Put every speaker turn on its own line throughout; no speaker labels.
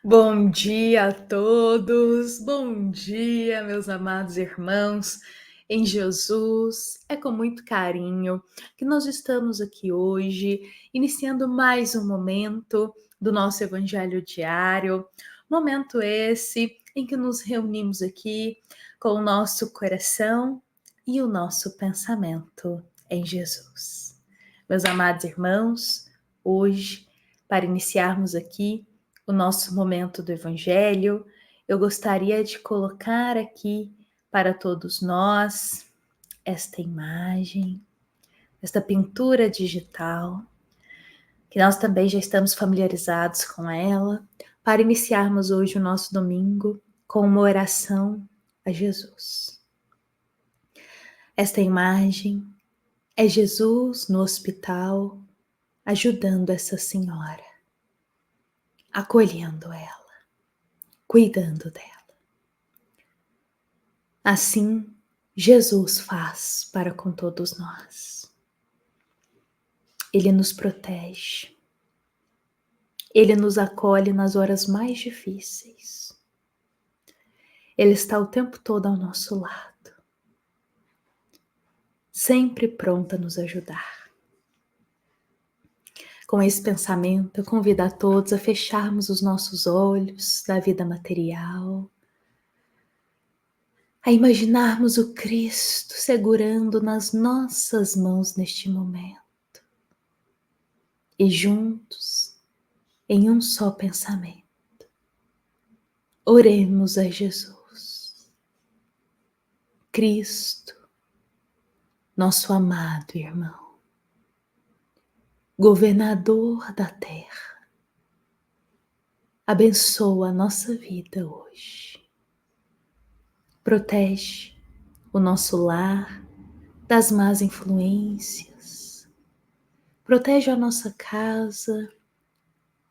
Bom dia a todos, bom dia, meus amados irmãos em Jesus. É com muito carinho que nós estamos aqui hoje, iniciando mais um momento do nosso Evangelho diário. Momento esse em que nos reunimos aqui com o nosso coração e o nosso pensamento em Jesus. Meus amados irmãos, hoje, para iniciarmos aqui o nosso momento do Evangelho, eu gostaria de colocar aqui para todos nós esta imagem, esta pintura digital, que nós também já estamos familiarizados com ela, para iniciarmos hoje o nosso domingo com uma oração a Jesus. Esta imagem é Jesus no hospital ajudando essa senhora, acolhendo ela, cuidando dela. Assim, Jesus faz para com todos nós. Ele nos protege. Ele nos acolhe nas horas mais difíceis. Ele está o tempo todo ao nosso lado, sempre pronto a nos ajudar. Com esse pensamento, eu convido a todos a fecharmos os nossos olhos da vida material, a imaginarmos o Cristo segurando nas nossas mãos neste momento. E juntos, em um só pensamento, oremos a Jesus, Cristo, nosso amado irmão, governador da terra. Abençoa a nossa vida hoje. Protege o nosso lar das más influências. Protege a nossa casa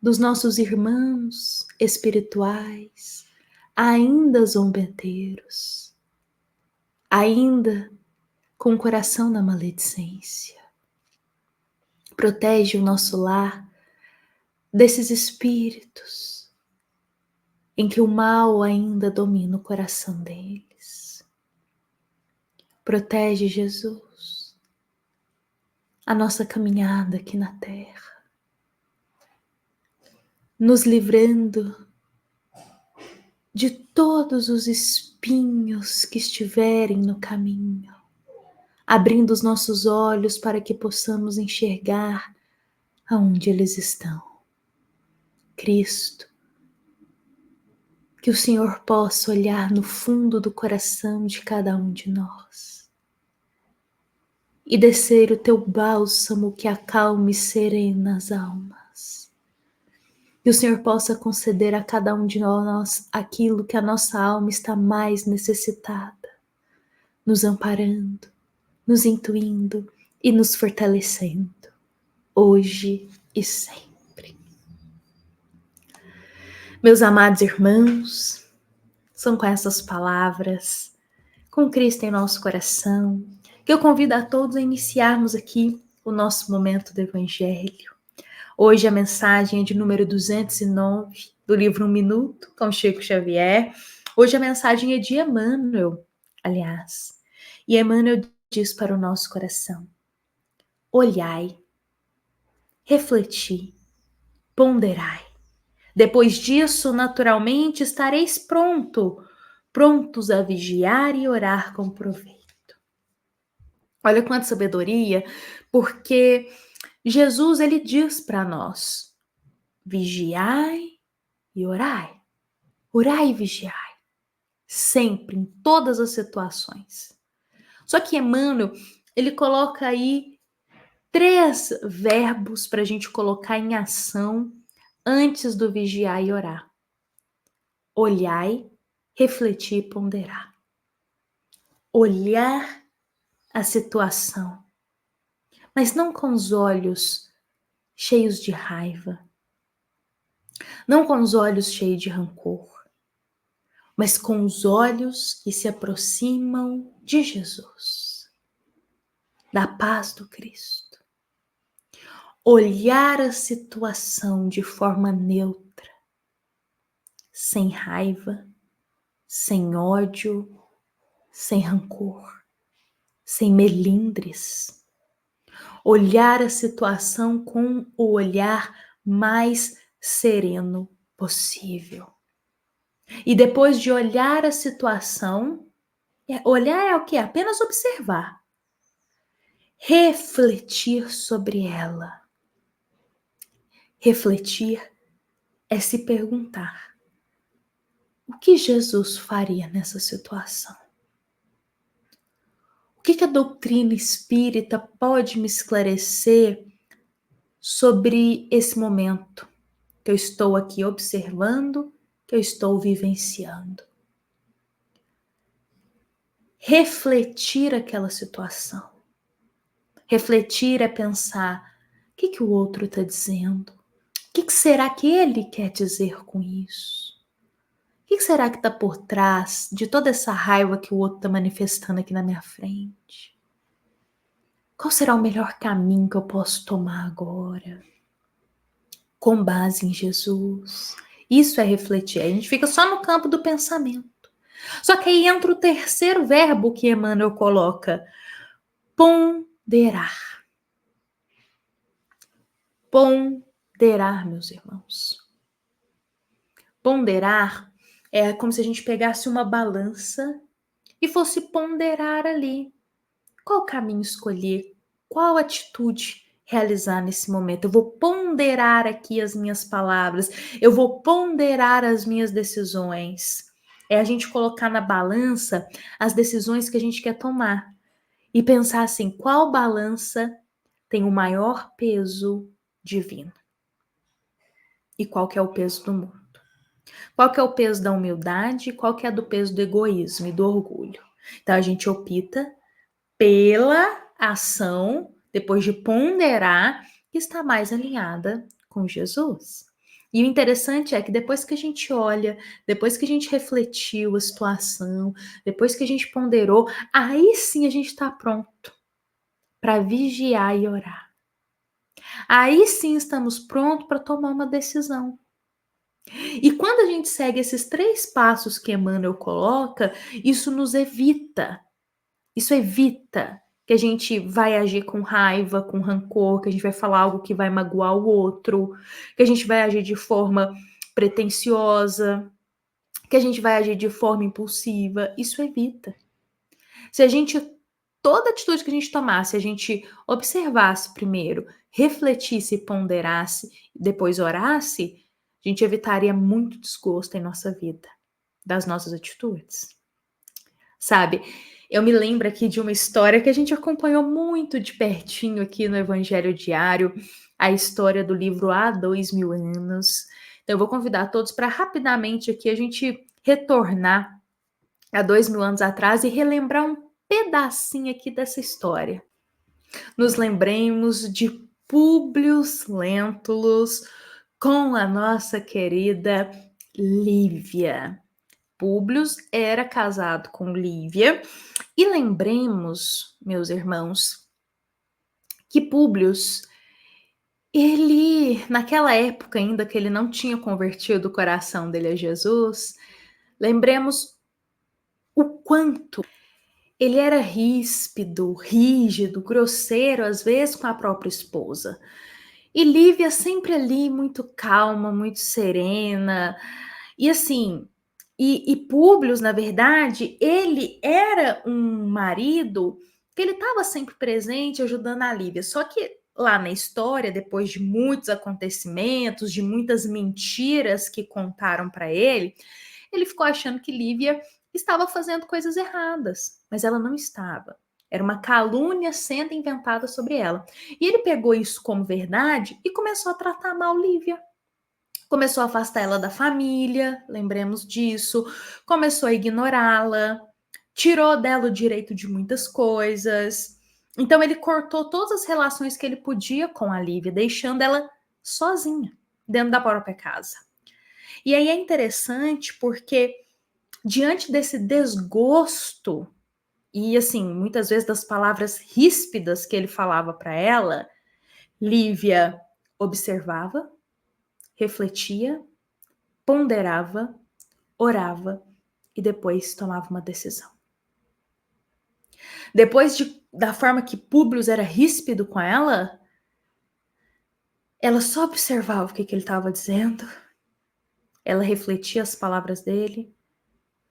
dos nossos irmãos espirituais, ainda zombeteiros, ainda com o coração na maledicência. Protege o nosso lar desses espíritos em que o mal ainda domina o coração deles. Protege, Jesus, a nossa caminhada aqui na terra, nos livrando de todos os espinhos que estiverem no caminho, abrindo os nossos olhos para que possamos enxergar aonde eles estão. Cristo, que o Senhor possa olhar no fundo do coração de cada um de nós e descer o teu bálsamo que acalme e serena as almas. Que o Senhor possa conceder a cada um de nós aquilo que a nossa alma está mais necessitada, nos amparando, nos intuindo e nos fortalecendo, hoje e sempre. Meus amados irmãos, são com essas palavras, com Cristo em nosso coração, que eu convido a todos a iniciarmos aqui o nosso momento do Evangelho. Hoje a mensagem é de número 209, do livro Um Minuto, com Chico Xavier. Hoje a mensagem é de Emmanuel, aliás. E Emmanuel diz para o nosso coração: olhai, refleti, ponderai. Depois disso, naturalmente, estareis prontos a vigiar e orar com proveito. Olha quanta sabedoria, porque Jesus, ele diz para nós: vigiai e orai. Orai e vigiai. Sempre, em todas as situações. Só que Emmanuel, ele coloca aí 3 verbos para a gente colocar em ação antes do vigiar e orar: olhai, refletir e ponderar. Olhar a situação, mas não com os olhos cheios de raiva, não com os olhos cheios de rancor, mas com os olhos que se aproximam de Jesus, da paz do Cristo. Olhar a situação de forma neutra, sem raiva, sem ódio, sem rancor, sem melindres. Olhar a situação com o olhar mais sereno possível. E depois de olhar a situação, olhar é o quê? Apenas observar. Refletir sobre ela. Refletir é se perguntar: o que Jesus faria nessa situação? O que a doutrina espírita pode me esclarecer sobre esse momento que eu estou aqui observando, que eu estou vivenciando? Refletir aquela situação. Refletir é pensar: o que o outro está dizendo? O que será que ele quer dizer com isso? O que será que está por trás de toda essa raiva que o outro está manifestando aqui na minha frente? Qual será o melhor caminho que eu posso tomar agora? Com base em Jesus. Isso é refletir. A gente fica só no campo do pensamento. Só que aí entra o terceiro verbo que Emmanuel coloca: ponderar. Ponderar, meus irmãos. Ponderar é como se a gente pegasse uma balança e fosse ponderar ali. Qual caminho escolher? Qual atitude realizar nesse momento? Eu vou ponderar aqui as minhas palavras, eu vou ponderar as minhas decisões. É a gente colocar na balança as decisões que a gente quer tomar e pensar assim: qual balança tem o maior peso divino? E qual que é o peso do mundo? Qual que é o peso da humildade e qual que é do peso do egoísmo e do orgulho? Então a gente opta pela ação, depois de ponderar, que está mais alinhada com Jesus. E o interessante é que depois que a gente olha, depois que a gente refletiu a situação, depois que a gente ponderou, aí sim a gente está pronto para vigiar e orar. Aí sim estamos prontos para tomar uma decisão. E quando a gente segue esses 3 passos que Emmanuel coloca, isso evita que a gente vai agir com raiva, com rancor, que a gente vai falar algo que vai magoar o outro, que a gente vai agir de forma pretensiosa, que a gente vai agir de forma impulsiva. Isso evita. Se a gente, toda atitude que a gente tomasse, a gente observasse primeiro, refletisse, ponderasse, depois orasse, a gente evitaria muito desgosto em nossa vida, das nossas atitudes. Sabe, eu me lembro aqui de uma história que a gente acompanhou muito de pertinho aqui no Evangelho Diário, a história do livro Há 2000 anos. Então eu vou convidar todos para rapidamente aqui a gente retornar a 2000 anos atrás e relembrar um pedacinho aqui dessa história. Nos lembremos de Públio Lentulus com a nossa querida Lívia. Públio era casado com Lívia e lembremos, meus irmãos, que Públio, ele, naquela época ainda que ele não tinha convertido o coração dele a Jesus, lembremos o quanto ele era ríspido, rígido, grosseiro, às vezes com a própria esposa. E Lívia sempre ali, muito calma, muito serena. E assim, e Públio, na verdade, ele era um marido que ele estava sempre presente, ajudando a Lívia. Só que lá na história, depois de muitos acontecimentos, de muitas mentiras que contaram para ele ficou achando que Lívia estava fazendo coisas erradas, mas ela não estava. Era uma calúnia sendo inventada sobre ela. E ele pegou isso como verdade e começou a tratar mal Lívia. Começou a afastar ela da família, lembremos disso. Começou a ignorá-la, tirou dela o direito de muitas coisas. Então ele cortou todas as relações que ele podia com a Lívia, deixando ela sozinha dentro da própria casa. E aí é interessante porque diante desse desgosto e assim, muitas vezes das palavras ríspidas que ele falava para ela, Lívia observava, refletia, ponderava orava e depois tomava uma decisão. Depois da forma que Públio era ríspido com ela só observava o que ele estava dizendo, ela refletia as palavras dele,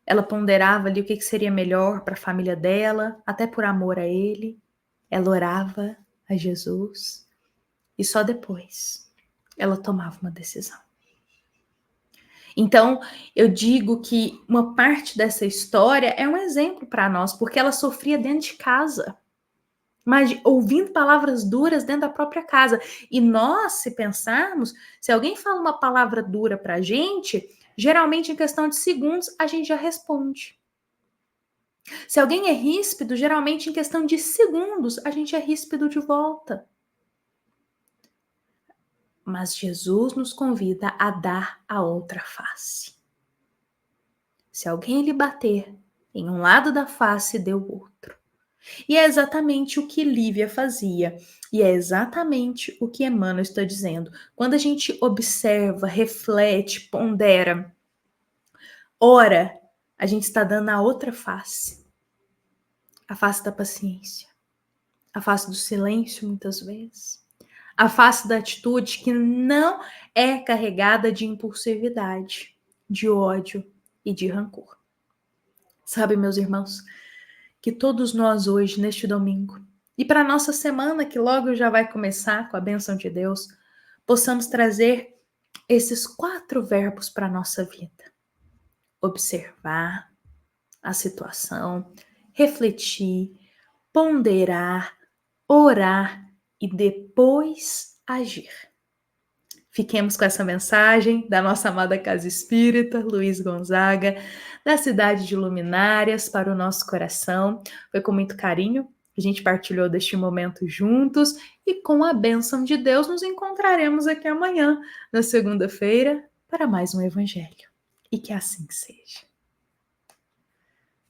ela ponderava ali o que seria melhor para a família dela, até por amor a ele. Ela orava a Jesus e só depois ela tomava uma decisão. Então, eu digo que uma parte dessa história é um exemplo para nós, porque ela sofria dentro de casa, mas ouvindo palavras duras dentro da própria casa. E nós, se pensarmos, se alguém fala uma palavra dura para a gente, geralmente em questão de segundos a gente já responde. Se alguém é ríspido, geralmente em questão de segundos a gente é ríspido de volta. Mas Jesus nos convida a dar a outra face. Se alguém lhe bater em um lado da face, dê o outro. E é exatamente o que Lívia fazia. E é exatamente o que Emmanuel está dizendo. Quando a gente observa, reflete, pondera, ora, a gente está dando a outra face. A face da paciência. A face do silêncio, muitas vezes. A face da atitude que não é carregada de impulsividade, de ódio e de rancor. Sabe, meus irmãos, que todos nós hoje, neste domingo, e para a nossa semana, que logo já vai começar com a bênção de Deus, possamos trazer esses 4 verbos para a nossa vida. Observar a situação, refletir, ponderar, orar e depois agir. Fiquemos com essa mensagem da nossa amada Casa Espírita, Luiz Gonzaga, da cidade de Luminárias, para o nosso coração. Foi com muito carinho que a gente partilhou deste momento juntos e com a bênção de Deus nos encontraremos aqui amanhã, na segunda-feira, para mais um Evangelho. E que assim seja.